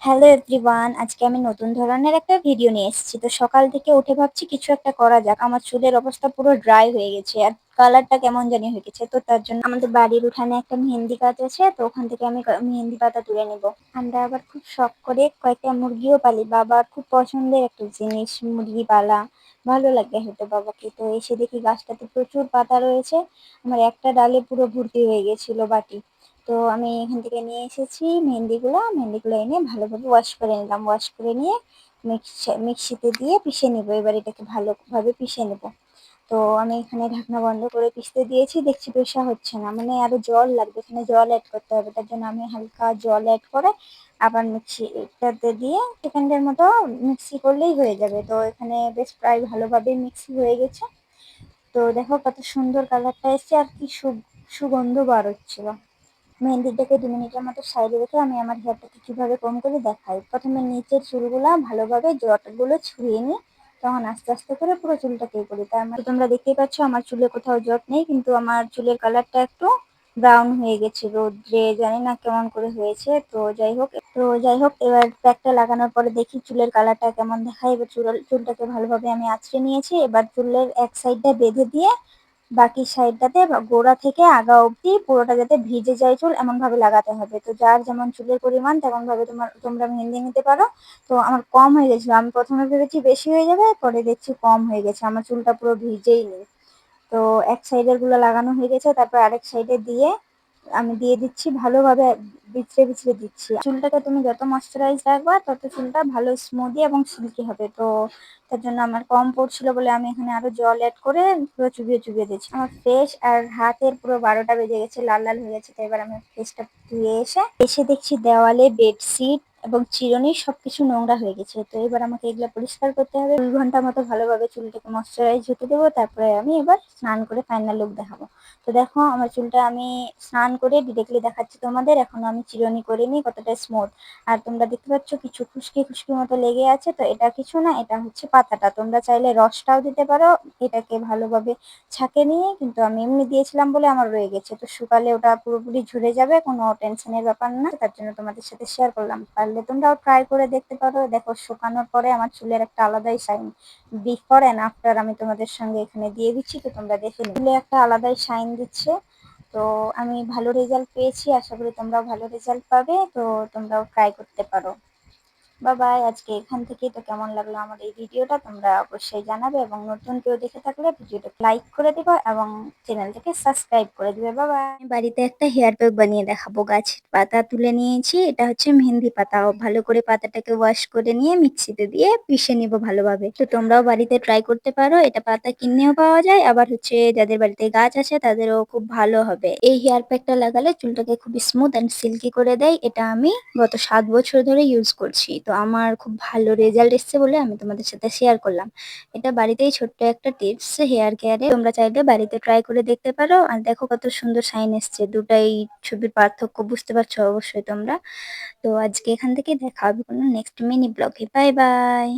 Hello everyone, আজকে আমি নতুন ধরনের একটা ভিডিও নিয়ে এসেছি। তো সকাল থেকে উঠে ভাবছি কিছু একটা করা যাক। আমার চুলের অবস্থা পুরো ড্রাই হয়ে গেছে আর কালারটা কেমন জানি হয়ে গেছে। তো তার জন্য আমাদের বাড়ির উঠানে একটা মেহেন্দি গাছ আছে, তো ওখান থেকে আমি মেহেন্দি পাতা তুলে নিব। আমরা আবার খুব শখ করে কয়েকটা মুরগিও পালি, বাবার খুব পছন্দের একটা জিনিস মুরগি পালা। ভালো লাগে হয়তো বাবাকে। তো এসে দেখি গাছটাতে প্রচুর পাতা রয়েছে। আমার একটা ডালে পুরো ভর্তি হয়ে গেছিল বাটি। তো আমি এখান থেকে নিয়ে এসেছি মেহেন্দিগুলো এনে ভালোভাবে ওয়াশ করে নিলাম। ওয়াশ করে নিয়ে মিক্সিতে দিয়ে পিষে নিব। এবার এটাকে ভালোভাবে পিষে নেব। তো আমি এখানে ঢাকনা বন্ধ করে পিষতে দিয়েছি, দেখছি পেশা হচ্ছে না, মানে আরো জল লাগবে, এখানে জল অ্যাড করতে হবে। তার জন্য আমি হালকা জল অ্যাড করে আবার মিক্সিটাতে দিয়ে সেকেন্ডের মতো মিক্সি করলেই হয়ে যাবে। তো এখানে বেশ প্রায় ভালোভাবে মিক্সি হয়ে গেছে। তো দেখো কত সুন্দর কালারটা এসছে আর কি সুগন্ধ বার হচ্ছিল। মেহেন্দিটাকে 2 মিনিটের মতো সাইডে রেখে আমি আমার হেয়ারটাকে কিভাবে কম করে দেখাই। প্রথমে নিচের চুলগুলা ভালোভাবে জটগুলো ছড়িয়ে নিই, তখন আস্তে আস্তে করে পুরো চুলটাকে করি। তার মানে তোমরা দেখতেই পাচ্ছ আমার চুলে কোথাও জট নেই, কিন্তু আমার চুলের কালারটা একটু ব্রাউন হয়ে গেছে রোদ্রে, জানি না কেমন করে হয়েছে। তো যাই হোক এবার প্যাকটা লাগানোর পরে দেখি চুলের কালারটা কেমন দেখায়। এবার চুলটাকে ভালোভাবে আমি আঁচড়ে নিয়েছি। এবার চুলের এক সাইডটা বেঁধে দিয়ে বাকি সাইডটাতে গোড়া থেকে আগা অবধি পুরোটা যাতে ভিজে যায় চুল এমন ভাবে লাগাতে হবে। তো যার যেমন চুলের পরিমাণ তেমন ভাবে তোমরা মেহেন্দি নিতে পারো। তো আমার কম হয়ে গেছিল, আমি প্রথমে ভেবেছি বেশি হয়ে যাবে, পরে দেখছি কম হয়ে গেছে, আমার চুলটা পুরো ভিজেই নেই। তো এক সাইডের গুলো লাগানো হয়ে গেছে, তারপর আরেক সাইডে দিয়ে আমি দিয়ে দিচ্ছি ভালোভাবে, বিছড়ে বিছড়ে দিচ্ছি। চুলটাকে তুমি যত ময়শ্চারাইজ রাখবা তত চুলটা ভালো স্মুদি এবং সিল্কি হবে। তো তার জন্য আমার কম পড়ছিল বলে আমি এখানে আরো জল অ্যাড করে পুরো চুবিয়ে চুবিয়ে দিচ্ছি। আমার ফেস আর হাতের পুরো 12টা বেজে গেছে, লাল লাল হয়ে গেছে। তো এবার আমি ফেসটা ধুয়ে এসে এসে দেখছি দেওয়ালে বেডশিট এবং চিরুনি সবকিছু নোংরা হয়ে গেছে। তো এবার আমাকে এগুলো পরিষ্কার করতে হবে। 2 ঘন্টা মতো ভালোভাবে চুলটাকে ময়শ্চারাইজ হতে দেবো, তারপরে আমি এবার স্নান করে ফাইনাল লুক দেখাবো। তো দেখো আমার চুলটা আমি স্নান করে ডিরেক্টলি দেখাচ্ছি তোমাদের, এখনো আমি চিরুনি করিনি, কতটা স্মুথ। আর তোমরা দেখতে পাচ্ছ কিছু খুশকি খুশকি মতো লেগে আছে, তো এটা কিছু না, এটা হচ্ছে পাতাটা। তোমরা চাইলে রসটাও দিতে পারো, এটাকে ভালোভাবে ছাঁকে নিয়ে। কিন্তু আমি এমনি দিয়েছিলাম বলে আমার রয়ে গেছে, তো শুকালে ওটা পুরোপুরি ঝরে যাবে, কোনো টেনশনের ব্যাপার না। তার জন্য তোমাদের সাথে শেয়ার করলাম, পারলে তোমরাও ট্রাই করে দেখতে পারো। দেখো শুকানোর পরে আমার চুলের একটা আলাদাই শাইন, বিফোর এন্ড আফটার আমি তোমাদের সঙ্গে এখানে দিয়ে দিচ্ছি, তো তোমরা দেখে নিও। চুলে একটা আলাদাই শাইন দিচ্ছে। তো আমি ভালো রেজাল্ট পেয়েছি, আশা করি তোমরাও ভালো রেজাল্ট পাবে। তো তোমরাও ট্রাই করতে পারো। বাই, আজকে এখান থেকেই। তো কেমন লাগলো আমার এই ভিডিওটা তোমরা অবশ্যই জানাবে, এবং নতুন কেউ দেখে থাকলে ভিডিওটা লাইক করে দিবা এবং চ্যানেলটাকে সাবস্ক্রাইব করে দিবে। বাই। বাড়িতে একটা হেয়ার প্যাক বানিয়ে দেখাবো। গাছের পাতা তুলে নিয়েছি, এটা হচ্ছে মেহেন্দি পাতা। ভালো করে পাতাটাকে ওয়াশ করে নিয়ে মিক্সিতে দিয়ে পিষে নিব ভালোভাবে। তো তোমরাও বাড়িতে ট্রাই করতে পারো, এটা পাতা কিনেও পাওয়া যায়, আবার হচ্ছে যাদের বাড়িতে গাছ আছে তাদেরও খুব ভালো হবে। এই হেয়ার প্যাকটা লাগালে চুলটাকে খুব স্মুথ এন্ড সিল্কি করে দেয়। এটা আমি গত 7 বছর ধরে ইউজ করছি, তো আমার খুব ভালো রেজাল্ট এসেছে বলে আমি তোমাদের সাথে শেয়ার করলাম। এটা বাড়িতেই ছোট্ট একটা টিপস হেয়ার কেয়ারে, তোমরা চাইলে বাড়িতে ট্রাই করে দেখতে পারো। আর দেখো কত সুন্দর শাইন এসছে, দুটাই ছবির পার্থক্য বুঝতে পারছো অবশ্যই তোমরা। তো আজকে এখান থেকে দেখা হবে কোনো নেক্সট মিনি ব্লগে। Bye bye.